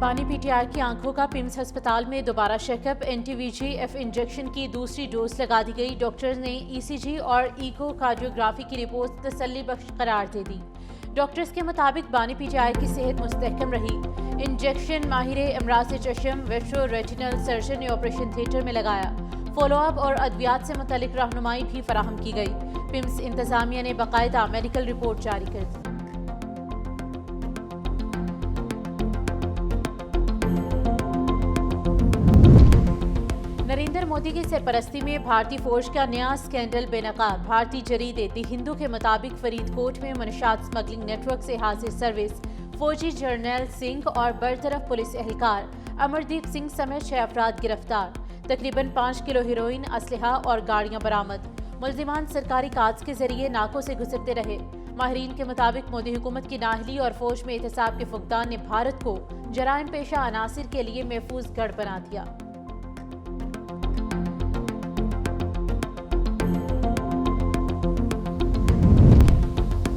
बानी पीटीआई की आंखों का पिम्स अस्पताल में दोबारा चेकअप। एंटीवीजीएफ इंजेक्शन की दूसरी डोज लगा दी गई। डॉक्टर्स ने ईसीजी और इकोकार्डियोग्राफी की रिपोर्ट तसल्ली बख्श करार दे दी। डॉक्टर्स के मुताबिक बानी पीटीआई की सेहत मुस्तहकम रही। इंजेक्शन माहिर अमराज चशम वेट्रो रेटिनल सर्जन ने ऑपरेशन थिएटर में लगाया। फॉलोअप और अद्वियात से मुतल्लिक रहनुमाई भी फराहम की गई। पिम्स इंतजामिया ने बाकायदा मेडिकल रिपोर्ट जारी कर दी। नरेंद्र मोदी की सरपरस्ती में भारतीय फौज का नया स्कैंडल बेनकाब। भारतीय जरीदे द हिंदू के मुताबिक फरीदकोट में मनशात स्मगलिंग नेटवर्क से हासिल सर्विस फौजी जर्नल सिंह और बरतरफ पुलिस एहलकार अमरदीप सिंह समेत 6 अफराद गिरफ्तार। तकरीबन 5 किलो हेरोइन, असलहा और गाड़ियां बरामद। मुलजिमान सरकारी काज के जरिए नाकों से गुजरते रहे। माहिरीन के मुताबिक मोदी हुकूमत की नाहली और फौज में एहतसाब के फुकदान ने भारत को जराइम पेशा अनासिर के लिए महफूज गढ़ बना दिया।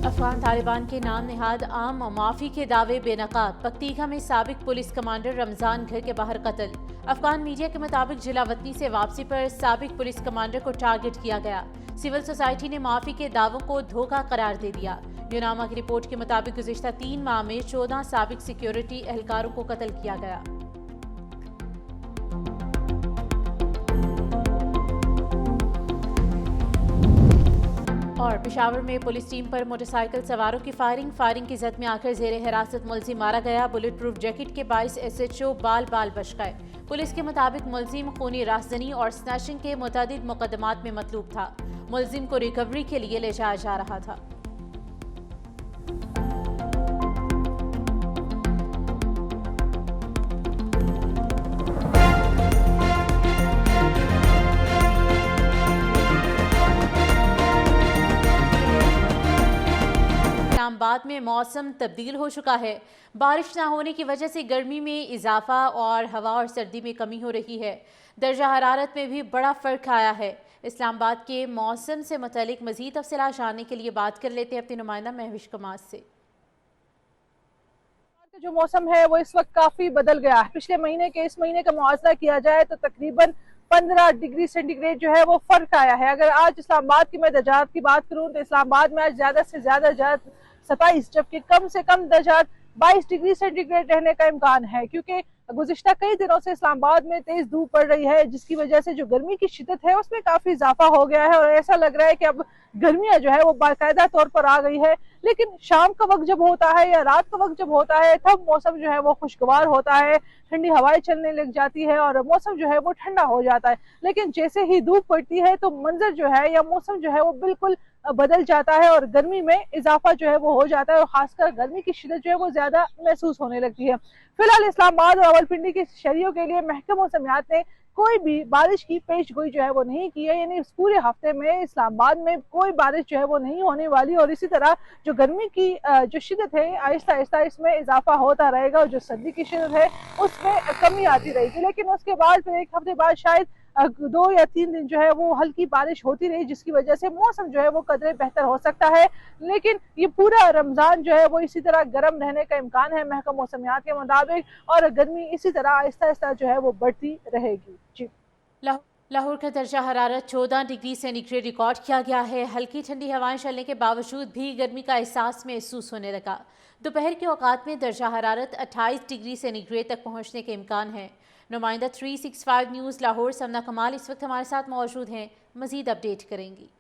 अफगान तालिबान के नाम निहाद आम माफी के दावे बेनकाब। पक्तीगा में साबिक पुलिस कमांडर रमजान घर के बाहर कत्ल। अफगान मीडिया के मुताबिक जिला वतनी से वापसी पर साबिक पुलिस कमांडर को टारगेट किया गया। सिविल सोसाइटी ने माफी के दावों को धोखा करार दे दिया। यूनामा की रिपोर्ट के मुताबिक गुज़िश्ता 3 माह में 14 साबिक सिक्योरिटी एहलकारों को कत्ल किया गया। और पेशावर में पुलिस टीम पर मोटरसाइकिल सवारों की फायरिंग की जद में आकर जेरे हिरासत मुलजिम मारा गया। बुलेट प्रूफ जैकेट के बाइस एसएचओ बाल बच गए। पुलिस के मुताबिक मुलजिम खूनी राहज़नी और स्नैचिंग के मुतअद्दिद मुकदमात में मतलूब था। मुलजिम को रिकवरी के लिए ले जाया जा रहा था। इस्लामाबाद में मौसम तब्दील हो चुका है। बारिश ना होने की वजह से गर्मी में इजाफा और हवा और सर्दी में कमी हो रही है। दर्जा हरारत में भी बड़ा फ़र्क आया है। इस्लामाबाद के मौसम से मुतालिक मज़ीद तफसीलात जानने के लिए बात कर लेते हैं अपने नुमाइंदा महविश कमास से। जो मौसम है वो इस वक्त काफ़ी बदल गया है। पिछले महीने के इस महीने का मुआवजा किया जाए तो तकरीबन 15 डिग्री सेंटीग्रेड जो है वो फ़र्क आया है। अगर आज इस्लामाबाद की मैं दर्जात की बात करूँ तो इस्लामाबाद में आज ज़्यादा से ज़्यादा 27, जबकि कम से कम दर्जात 22 डिग्री सेंटीग्रेड रहने का इम्कान है, क्योंकि गुज़िश्ता कई दिनों से इस्लामाबाद में तेज धूप पड़ रही है, जिसकी वजह से जो गर्मी की शिद्दत है उसमें काफ़ी इजाफा हो गया है और ऐसा लग रहा है कि अब गर्मियाँ जो है वो बाकायदा तौर पर आ गई है। लेकिन शाम का वक्त जब होता है या रात का वक्त जब होता है तब मौसम जो है वो खुशगवार होता है, ठंडी हवाएं चलने लग जाती है और मौसम जो है वो ठंडा हो जाता है। लेकिन जैसे ही धूप पड़ती है तो मंजर जो है या मौसम जो है वो बिल्कुल बदल जाता है और गर्मी में इजाफा जो है वो हो जाता है और खासकर गर्मी की शिद्दत जो है वो ज्यादा महसूस होने लगती है। फिलहाल इस्लामाबाद और रावलपिंडी के शहरियों के लिए महकमा मौसमियात ने कोई भी बारिश की पेशगोई जो है वो नहीं की है, यानी इस पूरे हफ्ते में इस्लामाबाद में कोई बारिश जो है वो नहीं होने वाली और इसी तरह जो गर्मी की जो शिद्दत है आहिस्ता आहिस्ता इसमें इजाफा होता रहेगा और जो सर्दी की शिद्दत है उसमें कमी आती रहेगी। लेकिन उसके बाद फिर एक हफ्ते बाद शायद 2 या 3 दिन जो है वो हल्की बारिश होती रही, जिसकी वजह से मौसम जो है वो कदरे बेहतर हो सकता है। लेकिन ये पूरा रमज़ान जो है वो इसी तरह गर्म रहने का इम्कान है महकमा मौसमियात के मुताबिक और गर्मी इसी तरह आहिस्ता आहिस्ता जो है वो बढ़ती रहेगी। जी, लाहौर का दर्जा हरारत 14 डिग्री सेंटीग्रेड रिकॉर्ड किया गया है। हल्की ठंडी हवाएं चलने के बावजूद भी गर्मी का एहसास महसूस होने लगा। दोपहर के औकात में दर्जा हरारत 28 डिग्री सेंटीग्रेड तक पहुंचने के इम्कान है। नुमाइंदा 365 न्यूज़ लाहौर समना कमाल इस वक्त हमारे साथ मौजूद हैं, मज़ीद अपडेट करेंगी।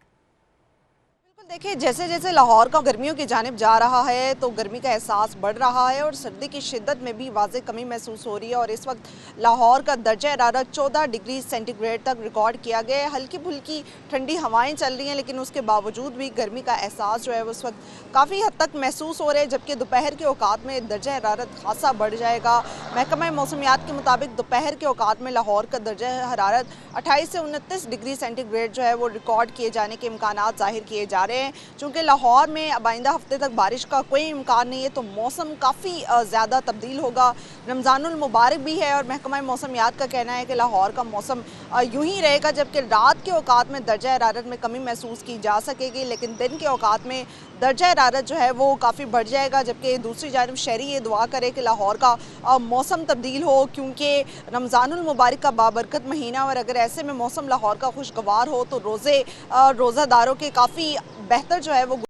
देखिए, जैसे जैसे लाहौर का गर्मियों की जानिब जा रहा है तो गर्मी का एहसास बढ़ रहा है और सर्दी की शिद्दत में भी वाज़े कमी महसूस हो रही है और इस वक्त लाहौर का दर्जा हरारत 14 डिग्री सेंटीग्रेड तक रिकॉर्ड किया गया है। हल्की फुल्की ठंडी हवाएं चल रही हैं, लेकिन उसके बावजूद भी गर्मी का एहसास जो है उस वक्त काफ़ी हद तक महसूस हो रहा है, जबकि दोपहर के औकात में दर्जा हरारत खासा बढ़ जाएगा। महकमा मौसमियात के मुताबिक दोपहर के औकात में लाहौर का दर्जा हरारत 28 से 29 डिग्री सेंटीग्रेड जो है वो रिकॉर्ड किए जाने के इम्कान ज़ाहिर किए जा रहे हैं। चूँकि लाहौर में अब आइंदा हफ्ते तक बारिश का कोई इम्कान नहीं है तो मौसम काफ़ी ज़्यादा तब्दील होगा। रमज़ानुल मुबारक भी है और महकमा मौसमियात का कहना है कि लाहौर का मौसम यूं ही रहेगा, जबकि रात के औकात में दर्जा हरारत में कमी महसूस की जा सकेगी, लेकिन दिन के औकात में दर्जा हरारत जो है वो काफ़ी बढ़ जाएगा, जबकि दूसरी जानब शहरी ये दुआ करे कि लाहौर का मौसम तब्दील हो, क्योंकि रमज़ानुल मुबारक का बाबरकत महीना, और अगर ऐसे में मौसम लाहौर का खुशगवार हो तो रोज़ादारों के काफ़ी बेहतर जो है वो